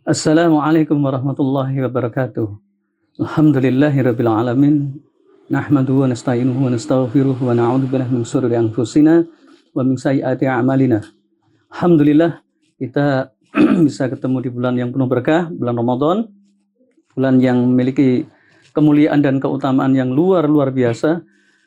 Assalamualaikum warahmatullahi wabarakatuh. Alhamdulillahirabbil alamin. Nahmaduhu wa nasta'inuhu wa nastaghfiruh wa na'udzu billahi min shururi anfusina wa min sayyiati a'malina. Alhamdulillah kita bisa ketemu di bulan yang penuh berkah, bulan Ramadan, bulan yang memiliki kemuliaan dan keutamaan yang luar biasa,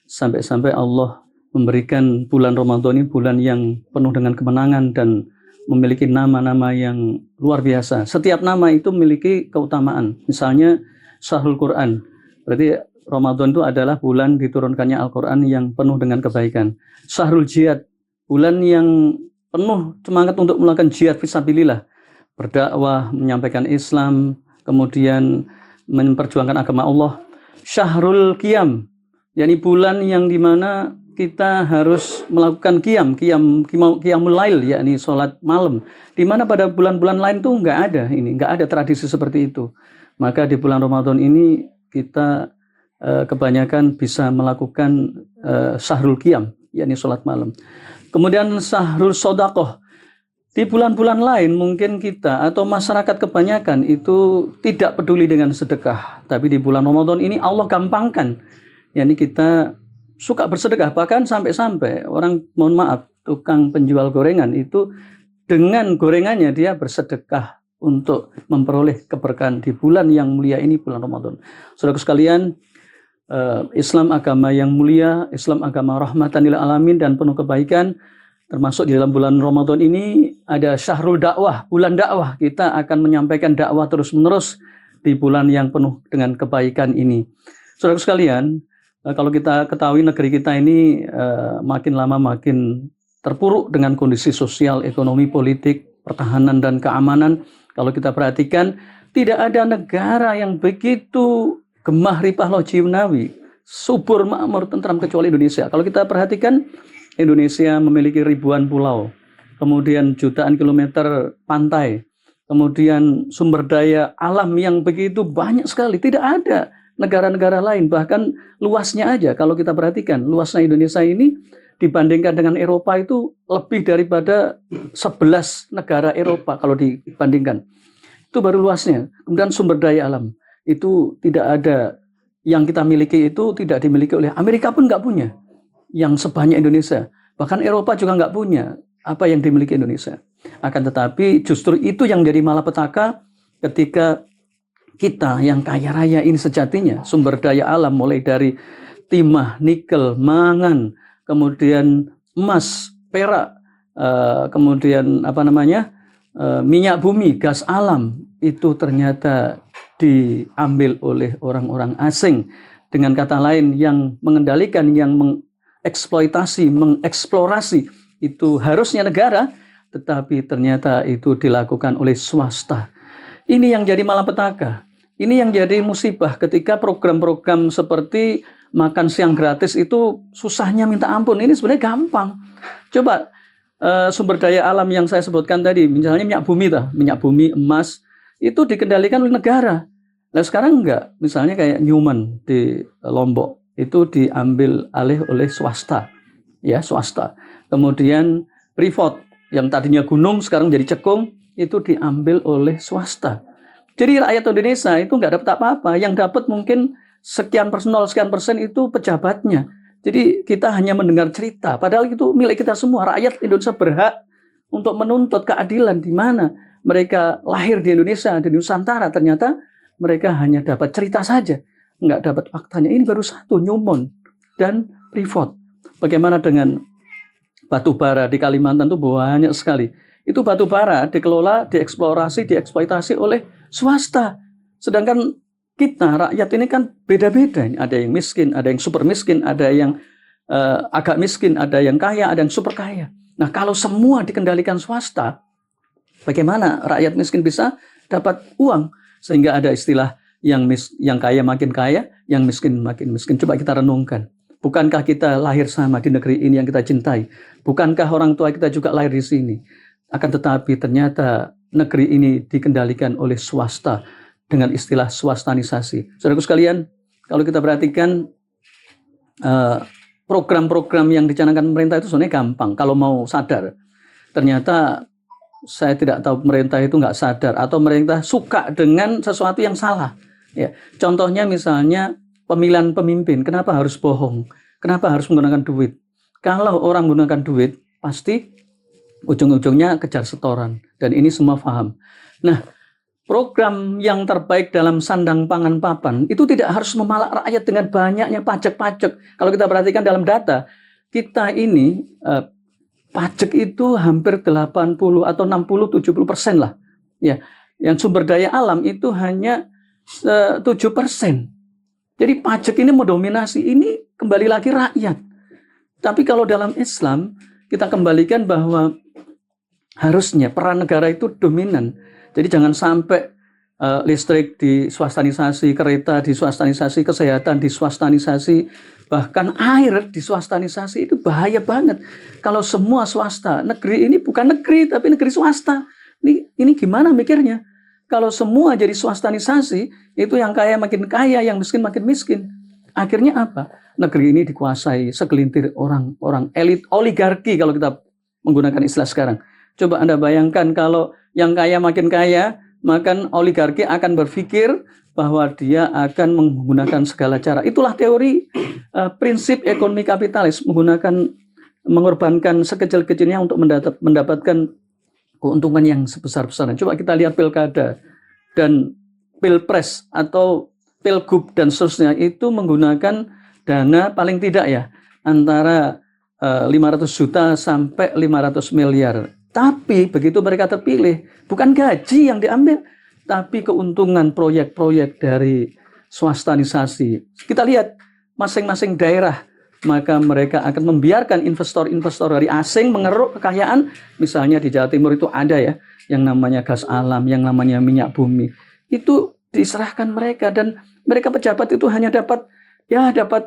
sampai-sampai Allah memberikan bulan Ramadan ini bulan yang penuh dengan kemenangan dan memiliki nama-nama yang luar biasa. Setiap nama itu memiliki keutamaan. Misalnya Syahrul Quran. Berarti Ramadan itu adalah bulan diturunkannya Al-Quran yang penuh dengan kebaikan. Syahrul Jihad, bulan yang penuh semangat untuk melakukan jihad fisabilillah, berdakwah, menyampaikan Islam, kemudian memperjuangkan agama Allah. Syahrul Qiyam, yakni bulan yang dimana kita harus melakukan qiyamul lail, yakni sholat malam, di mana pada bulan-bulan lain tuh nggak ada tradisi seperti itu. Maka di bulan Ramadan ini kita kebanyakan bisa melakukan syahrul qiyam, yakni sholat malam. Kemudian syahrul sodaqoh. Di bulan-bulan lain mungkin kita atau masyarakat kebanyakan itu tidak peduli dengan sedekah, tapi di bulan Ramadan ini Allah gampangkan, yakni kita suka bersedekah. Bahkan sampai-sampai orang, mohon maaf, tukang penjual gorengan itu dengan gorengannya dia bersedekah untuk memperoleh keberkahan di bulan yang mulia ini, bulan Ramadan. Saudaraku sekalian, Islam agama yang mulia, Islam agama rahmatan lil alamin dan penuh kebaikan. Termasuk di dalam bulan Ramadan ini ada syahrul dakwah, bulan dakwah. Kita akan menyampaikan dakwah terus-menerus di bulan yang penuh dengan kebaikan ini. Saudaraku sekalian, kalau kita ketahui negeri kita ini makin lama makin terpuruk dengan kondisi sosial, ekonomi, politik, pertahanan, dan keamanan. Kalau kita perhatikan, tidak ada negara yang begitu gemah ripah lojiunawi, subur, makmur, tentram kecuali Indonesia. Kalau kita perhatikan, Indonesia memiliki ribuan pulau, kemudian jutaan kilometer pantai, kemudian sumber daya alam yang begitu banyak sekali. Tidak ada negara-negara lain, bahkan luasnya aja kalau kita perhatikan, luasnya Indonesia ini dibandingkan dengan Eropa itu lebih daripada 11 negara Eropa kalau dibandingkan. Itu baru luasnya. Kemudian sumber daya alam itu tidak ada, yang kita miliki itu tidak dimiliki oleh Amerika pun nggak punya yang sebanyak Indonesia. Bahkan Eropa juga nggak punya apa yang dimiliki Indonesia. Akan tetapi justru itu yang jadi malapetaka ketika kita yang kaya raya ini sejatinya sumber daya alam, mulai dari timah, nikel, mangan, kemudian emas, perak, kemudian minyak bumi, gas alam, itu ternyata diambil oleh orang-orang asing. Dengan kata lain, yang mengendalikan, yang mengeksploitasi, mengeksplorasi itu harusnya negara, tetapi ternyata itu dilakukan oleh swasta. Ini yang jadi malapetaka. Ini yang jadi musibah ketika program-program seperti makan siang gratis itu susahnya minta ampun. Ini sebenarnya gampang. Coba sumber daya alam yang saya sebutkan tadi, misalnya minyak bumi, emas, itu dikendalikan oleh negara. Nah sekarang enggak, misalnya kayak Newman di Lombok, itu diambil alih oleh swasta. Ya, swasta. Kemudian Freeport, yang tadinya gunung sekarang jadi cekung, itu diambil oleh swasta. Jadi rakyat Indonesia itu nggak dapat apa-apa, yang dapat mungkin sekian persen itu pejabatnya. Jadi kita hanya mendengar cerita, padahal itu milik kita semua. Rakyat Indonesia berhak untuk menuntut keadilan, di mana mereka lahir di Indonesia, di Nusantara, ternyata mereka hanya dapat cerita saja, nggak dapat faktanya. Ini baru satu, Newmont dan Freeport. Bagaimana dengan batu bara di Kalimantan itu banyak sekali. Itu batu bara dikelola, dieksplorasi, dieksploitasi oleh swasta. Sedangkan kita, rakyat ini kan beda-beda. Ada yang miskin, ada yang super miskin, ada yang agak miskin, ada yang kaya, ada yang super kaya. Nah kalau semua dikendalikan swasta, bagaimana rakyat miskin bisa dapat uang? Sehingga ada istilah yang kaya makin kaya, yang miskin makin miskin. Coba kita renungkan. Bukankah kita lahir sama di negeri ini yang kita cintai? Bukankah orang tua kita juga lahir di sini? Akan tetapi ternyata negeri ini dikendalikan oleh swasta dengan istilah swastanisasi. Saudaraku sekalian, kalau kita perhatikan program-program yang dicanangkan pemerintah itu sebenarnya gampang kalau mau sadar. Ternyata saya tidak tahu pemerintah itu nggak sadar atau pemerintah suka dengan sesuatu yang salah. Ya, contohnya misalnya pemilihan pemimpin, kenapa harus bohong? Kenapa harus menggunakan duit? Kalau orang menggunakan duit, pasti ujung-ujungnya kejar setoran. Dan ini semua paham. Nah, program yang terbaik dalam sandang pangan papan itu tidak harus memalak rakyat dengan banyaknya pajak-pajak. Kalau kita perhatikan dalam data, kita ini pajak itu hampir 80 atau 60-70% lah. Ya, yang sumber daya alam itu hanya 7%. Jadi pajak ini mendominasi, ini kembali lagi rakyat. Tapi kalau dalam Islam, kita kembalikan bahwa harusnya peran negara itu dominan. Jadi jangan sampai listrik diswastanisasi, kereta diswastanisasi, kesehatan diswastanisasi, bahkan air diswastanisasi. Itu bahaya banget. Kalau semua swasta, negeri ini bukan negeri tapi negeri swasta. Ini gimana mikirnya? Kalau semua jadi swastanisasi, itu yang kaya makin kaya, yang miskin makin miskin. Akhirnya apa? Negeri ini dikuasai segelintir orang elit, oligarki kalau kita menggunakan istilah sekarang. Coba Anda bayangkan kalau yang kaya makin kaya, maka oligarki akan berpikir bahwa dia akan menggunakan segala cara. Itulah teori prinsip ekonomi kapitalis, mengorbankan sekecil-kecilnya untuk mendapatkan keuntungan yang sebesar-besarnya. Coba kita lihat pilkada dan pilpres atau pilgub dan seterusnya itu menggunakan dana paling tidak ya antara 500 juta sampai 500 miliar. Tapi begitu mereka terpilih, bukan gaji yang diambil, tapi keuntungan proyek-proyek dari swastanisasi. Kita lihat masing-masing daerah, maka mereka akan membiarkan investor-investor dari asing mengeruk kekayaan. Misalnya di Jawa Timur itu ada ya, yang namanya gas alam, yang namanya minyak bumi. Itu diserahkan mereka dan mereka pejabat itu hanya dapat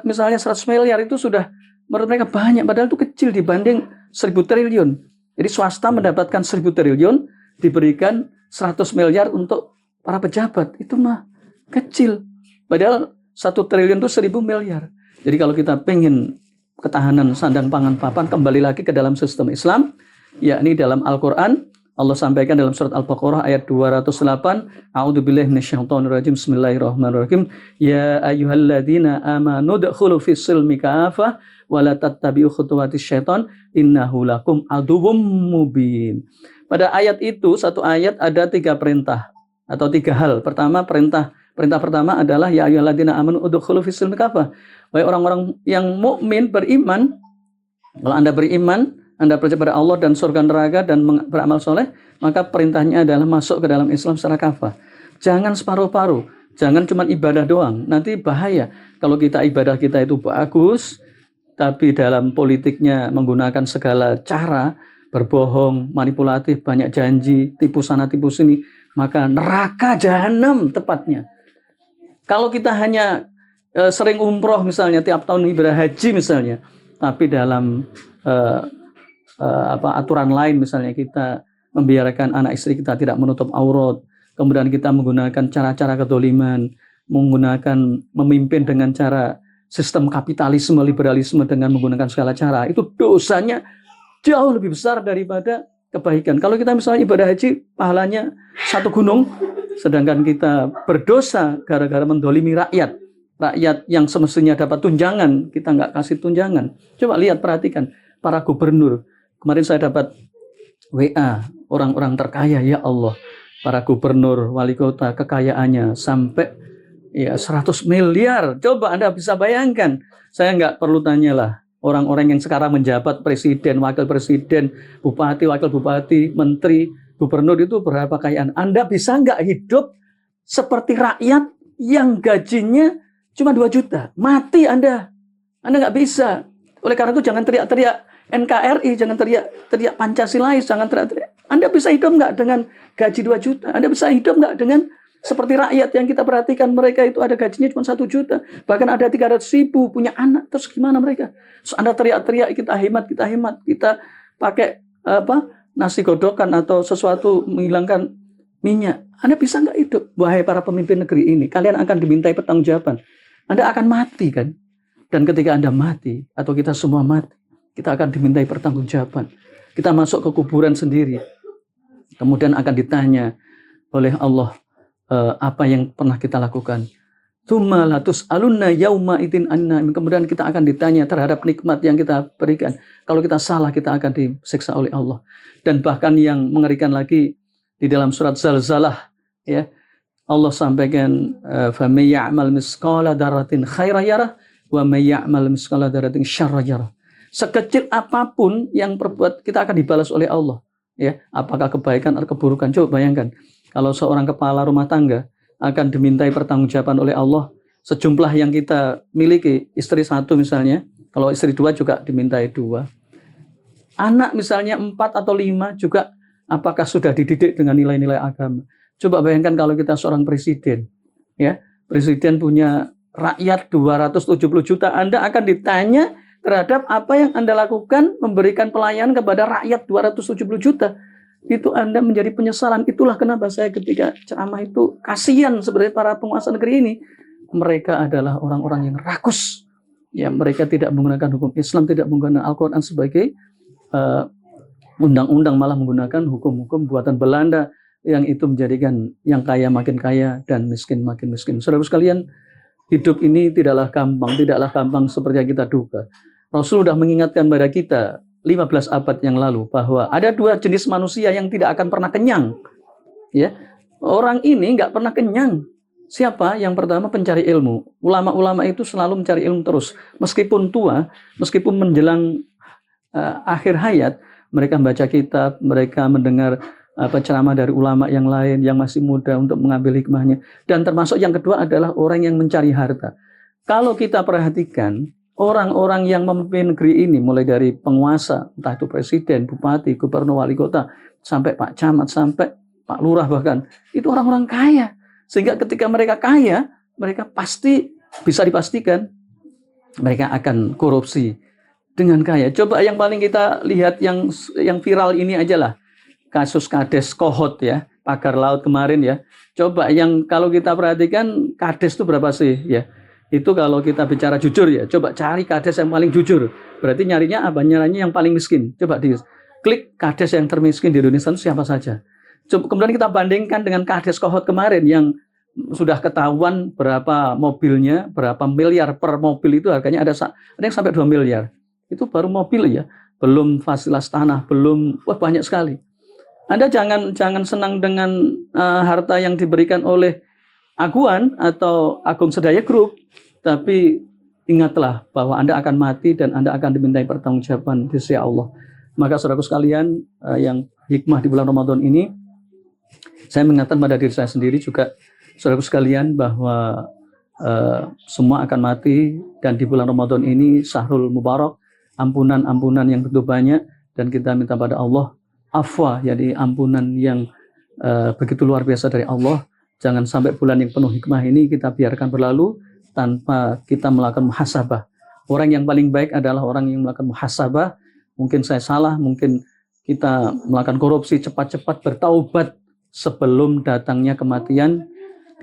misalnya 100 miliar itu sudah menurut mereka banyak, padahal itu kecil dibanding 1.000 triliun. Jadi swasta mendapatkan 1.000 triliun, diberikan 100 miliar untuk para pejabat. Itu mah kecil. Padahal 1 triliun itu 1.000 miliar. Jadi kalau kita pengen ketahanan sandang pangan papan, kembali lagi ke dalam sistem Islam, yakni dalam Al-Quran, Allah sampaikan dalam surat Al-Baqarah ayat 208, A'udzubillahi minasyaitonirrajim, Bismillahirrahmanirrahim. Ya ayyuhalladzina amanu dkhulu fis-silmi kafah wa la tattabi'u khutuwatis syaiton innahu lakum aduwwum mubin. Pada ayat itu, satu ayat ada 3 perintah atau 3 hal. Pertama, perintah pertama adalah ya ayyuhalladzina amanu udkhulu fis-silmi kafah. Wahai orang-orang yang mukmin beriman, kalau Anda beriman, Anda percaya pada Allah dan surga neraka dan beramal soleh, maka perintahnya adalah masuk ke dalam Islam secara kafah. Jangan separuh-paruh, jangan cuma ibadah doang. Nanti bahaya kalau ibadah kita itu bagus, tapi dalam politiknya menggunakan segala cara, berbohong, manipulatif, banyak janji, tipu sana tipu sini, maka neraka jahanam tepatnya. Kalau kita hanya sering umroh misalnya, tiap tahun ibadah haji misalnya, tapi dalam aturan lain misalnya kita membiarkan anak istri kita tidak menutup aurat, kemudian kita menggunakan cara-cara kedoliman, memimpin dengan cara sistem kapitalisme, liberalisme dengan menggunakan segala cara, itu dosanya jauh lebih besar daripada kebaikan. Kalau kita misalnya ibadah haji, pahalanya 1 gunung, sedangkan kita berdosa gara-gara mendolimi rakyat yang semestinya dapat tunjangan, kita nggak kasih tunjangan. Coba lihat, perhatikan, para gubernur. Kemarin saya dapat WA, orang-orang terkaya, ya Allah, para gubernur, wali kota, kekayaannya sampai 100 miliar. Coba Anda bisa bayangkan. Saya nggak perlu tanyalah orang-orang yang sekarang menjabat presiden, wakil presiden, bupati, wakil bupati, menteri, gubernur itu berapa kekayaan. Anda bisa nggak hidup seperti rakyat yang gajinya cuma 2 juta? Mati Anda nggak bisa. Oleh karena itu jangan teriak-teriak NKRI, jangan teriak Pancasilais, jangan teriak-teriak. Anda bisa hidup nggak dengan gaji 2 juta? Anda bisa hidup nggak dengan seperti rakyat yang kita perhatikan, mereka itu ada gajinya cuma 1 juta, bahkan ada 300.000 punya anak, terus gimana mereka? Terus Anda teriak-teriak kita hemat, kita pakai nasi godokan atau sesuatu menghilangkan minyak. Anda bisa nggak hidup? Wahai para pemimpin negeri ini, kalian akan dimintai pertanggungjawaban. Anda akan mati kan? Dan ketika Anda mati atau kita semua mati, kita akan dimintai pertanggungjawaban. Kita masuk ke kuburan sendiri. Kemudian akan ditanya oleh Allah apa yang pernah kita lakukan. Tsumma latus'alunna yauma idzin anna. Kemudian kita akan ditanya terhadap nikmat yang kita berikan. Kalau kita salah, kita akan disiksa oleh Allah. Dan bahkan yang mengerikan lagi di dalam surat Zalzalah, ya, Allah sampaikan fa may ya'mal misqala dzarratin khairan yarah wa may ya'mal misqala dzarratin syarran yarah. Sekecil apapun yang perbuat, kita akan dibalas oleh Allah, ya. Apakah kebaikan atau keburukan? Coba bayangkan kalau seorang kepala rumah tangga akan dimintai pertanggungjawaban oleh Allah sejumlah yang kita miliki, istri 1 misalnya, kalau istri 2 juga dimintai 2. Anak misalnya 4 atau 5 juga, apakah sudah dididik dengan nilai-nilai agama? Coba bayangkan kalau kita seorang presiden, ya, presiden punya rakyat 270 juta, Anda akan ditanya terhadap apa yang Anda lakukan memberikan pelayanan kepada rakyat 270 juta. Itu Anda menjadi penyesalan. Itulah kenapa saya ketika ceramah itu kasihan sebenarnya para penguasa negeri ini. Mereka adalah orang-orang yang rakus. Ya, mereka tidak menggunakan hukum Islam, tidak menggunakan Al-Quran sebagai undang-undang, malah menggunakan hukum-hukum buatan Belanda yang itu menjadikan yang kaya makin kaya dan miskin makin miskin. Saudara sekalian, hidup ini tidaklah gampang seperti yang kita duga. Rasul sudah mengingatkan pada kita 15 abad yang lalu bahwa ada 2 jenis manusia yang tidak akan pernah kenyang. Ya, orang ini nggak pernah kenyang. Siapa? Yang pertama pencari ilmu. Ulama-ulama itu selalu mencari ilmu terus, meskipun tua, meskipun menjelang akhir hayat, mereka membaca kitab, mereka mendengar ceramah dari ulama yang lain yang masih muda untuk mengambil hikmahnya. Dan termasuk yang kedua adalah orang yang mencari harta. Kalau kita perhatikan, orang-orang yang memimpin negeri ini, mulai dari penguasa, entah itu presiden, bupati, gubernur, wali kota, sampai Pak Camat, sampai Pak Lurah bahkan, itu orang-orang kaya. Sehingga ketika mereka kaya, mereka pasti bisa dipastikan mereka akan korupsi dengan kaya. Coba yang paling kita lihat yang viral ini aja lah, kasus Kades Kohot, ya, pagar laut kemarin, ya. Coba yang kalau kita perhatikan Kades itu berapa sih, ya? Itu kalau kita bicara jujur, ya, coba cari Kades yang paling jujur. Berarti nyarinya apa? Nyarinya yang paling miskin. Coba klik Kades yang termiskin di Indonesia itu siapa saja. Coba, kemudian kita bandingkan dengan Kades Kohot kemarin yang sudah ketahuan berapa mobilnya, berapa miliar per mobil itu harganya, ada yang sampai 2 miliar. Itu baru mobil, ya. Belum fasilitas tanah, belum, banyak sekali. Anda jangan senang dengan harta yang diberikan oleh Aguan atau Agung Sedaya Group, tapi ingatlah bahwa Anda akan mati dan Anda akan dimintai pertanggungjawaban di sisi Allah. Maka saudaraku sekalian, yang hikmah di bulan Ramadan ini, saya mengingatkan pada diri saya sendiri juga, saudaraku sekalian, bahwa semua akan mati, dan di bulan Ramadan ini Syahrul Mubarak, ampunan-ampunan yang begitu banyak, dan kita minta pada Allah afwa, jadi ampunan yang begitu luar biasa dari Allah. Jangan sampai bulan yang penuh hikmah ini kita biarkan berlalu tanpa kita melakukan muhasabah. Orang yang paling baik adalah orang yang melakukan muhasabah. Mungkin saya salah, mungkin kita melakukan korupsi, cepat-cepat bertaubat sebelum datangnya kematian.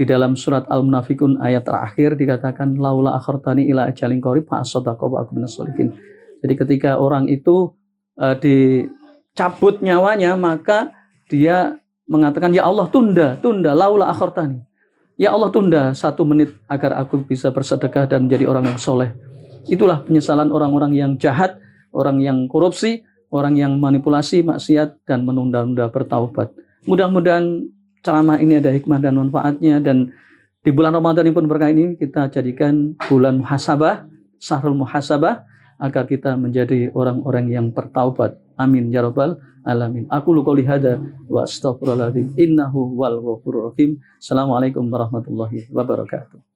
Di dalam surat Al-Munafikun ayat terakhir dikatakan laula akhartani ila ajalin qarib fa asaddaqa wa akun minas sholihin. Jadi ketika orang itu dicabut nyawanya, maka dia mengatakan, ya Allah, tunda laula akhartani. Ya Allah, tunda 1 menit agar aku bisa bersedekah dan menjadi orang yang soleh. Itulah penyesalan orang-orang yang jahat, orang yang korupsi, orang yang manipulasi, maksiat, dan menunda-nunda bertaubat. Mudah-mudahan ceramah ini ada hikmah dan manfaatnya, dan di bulan Ramadan ini pun berkah ini kita jadikan bulan muhasabah, syahrul muhasabah, agar kita menjadi orang-orang yang bertaubat. Amin ya rabbal alamin. Aku qouli hada wa astaghfirullahaladzim innahu wal ghafurur rahim. Assalamualaikum warahmatullahi wabarakatuh.